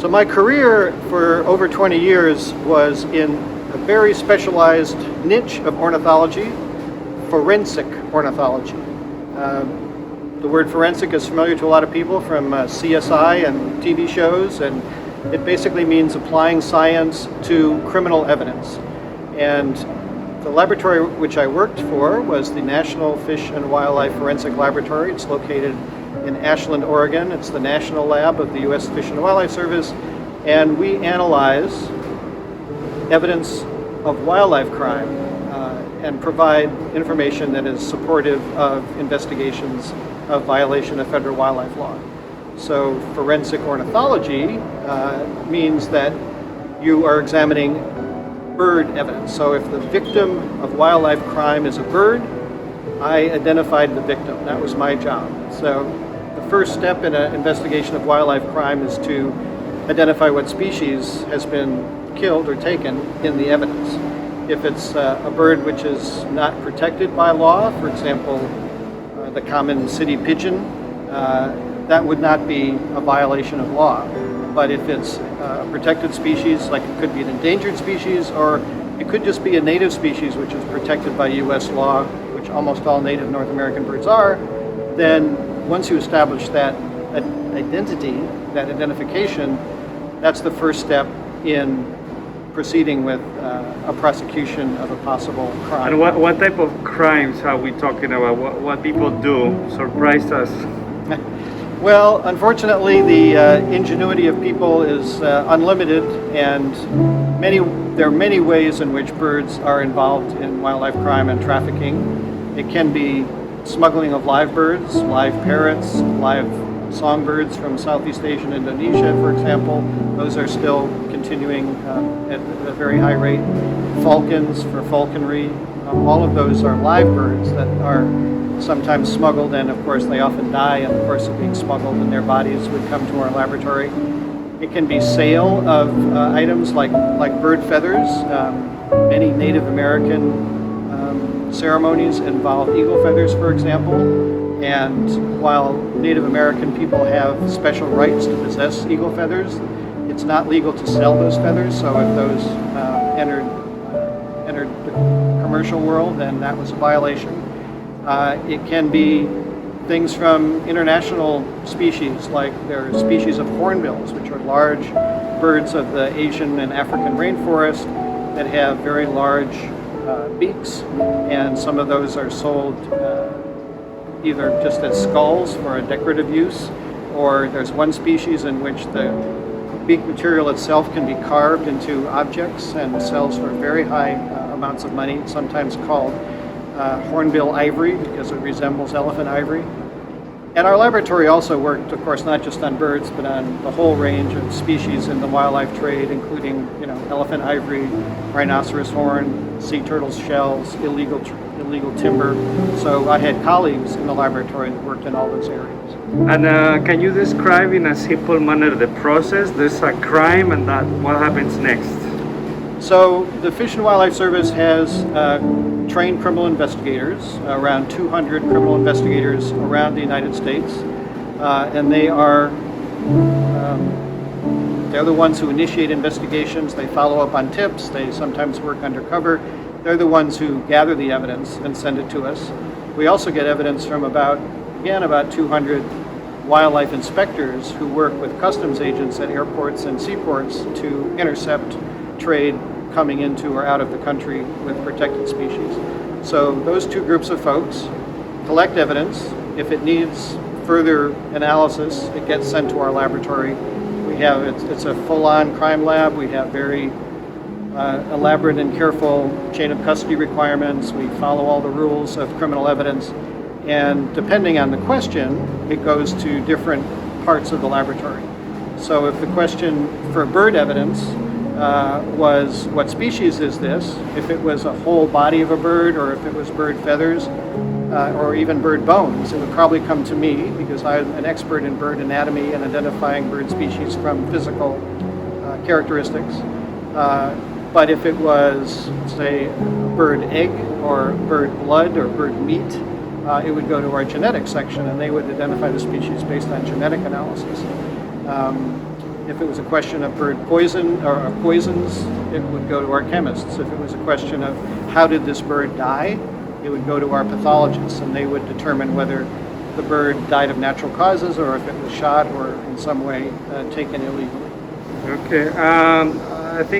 So my career for over 20 years was in a very specialized niche of ornithology, forensic ornithology. The word forensic is familiar to a lot of people from CSI and TV shows, and it basically means applying science to criminal evidence. And the laboratory which I worked for was the National Fish and Wildlife Forensic Laboratory. It's located in Ashland, Oregon. It's the national lab of the U.S. Fish and Wildlife Service, and we analyze evidence of wildlife crime and provide information that is supportive of investigations of violation of federal wildlife law. So forensic ornithology means that you are examining bird evidence. So if the victim of wildlife crime is a bird, I identified the victim. That was my job. So the first step in an investigation of wildlife crime is to identify what species has been killed or taken in the evidence. If it's a bird which is not protected by law, for example, the common city pigeon, that would not be a violation of law. But if it's a protected species, like it could be an endangered species, or it could just be a native species which is protected by U.S. law, which almost all native North American birds are, then once you establish that identity, that identification, that's the first step in proceeding with a prosecution of a possible crime. And what type of crimes are we talking about? What people do surprised us? Well, unfortunately, the ingenuity of people is unlimited, and there are many ways in which birds are involved in wildlife crime and trafficking. It can be smuggling of live birds, live parrots, live songbirds from Southeast Asia and Indonesia, for example. Those are still continuing at a very high rate. Falcons for falconry. All of those are live birds that are sometimes smuggled, and of course they often die in the course of being smuggled, and their bodies would come to our laboratory. It can be sale of items like bird feathers. Many Native American ceremonies involve eagle feathers, for example, and while Native American people have special rights to possess eagle feathers, it's not legal to sell those feathers, so if those entered the commercial world, then that was a violation. It can be things from international species, like there are species of hornbills, which are large birds of the Asian and African rainforest that have very large beaks, and some of those are sold either just as skulls for a decorative use, or there's one species in which the beak material itself can be carved into objects and sells for very high amounts of money, sometimes called hornbill ivory because it resembles elephant ivory. And our laboratory also worked, of course, not just on birds, but on the whole range of species in the wildlife trade, including, elephant ivory, rhinoceros horn, sea turtles' shells, illegal timber. So I had colleagues in the laboratory that worked in all those areas. And can you describe in a simple manner the process? There's a crime, and what happens next? So the Fish and Wildlife Service has trained criminal investigators, around 200 criminal investigators around the United States, and they're the ones who initiate investigations. They follow up on tips. They sometimes work undercover. They're the ones who gather the evidence and send it to us. We also get evidence from about 200 wildlife inspectors who work with customs agents at airports and seaports to intercept trade coming into or out of the country with protected species. So those two groups of folks collect evidence. If it needs further analysis, it gets sent to our laboratory. It's a full-on crime lab. We have very elaborate and careful chain of custody requirements. We follow all the rules of criminal evidence. And depending on the question, it goes to different parts of the laboratory. So if the question for bird evidence was what species is this, if it was a whole body of a bird, or if it was bird feathers, or even bird bones, it would probably come to me because I'm an expert in bird anatomy and identifying bird species from physical characteristics. But if it was, say, bird egg or bird blood or bird meat, it would go to our genetics section, and they would identify the species based on genetic analysis. If it was a question of bird poison or poisons, it would go to our chemists. If it was a question of how did this bird die, it would go to our pathologists, and they would determine whether the bird died of natural causes or if it was shot or in some way taken illegally. Okay. I think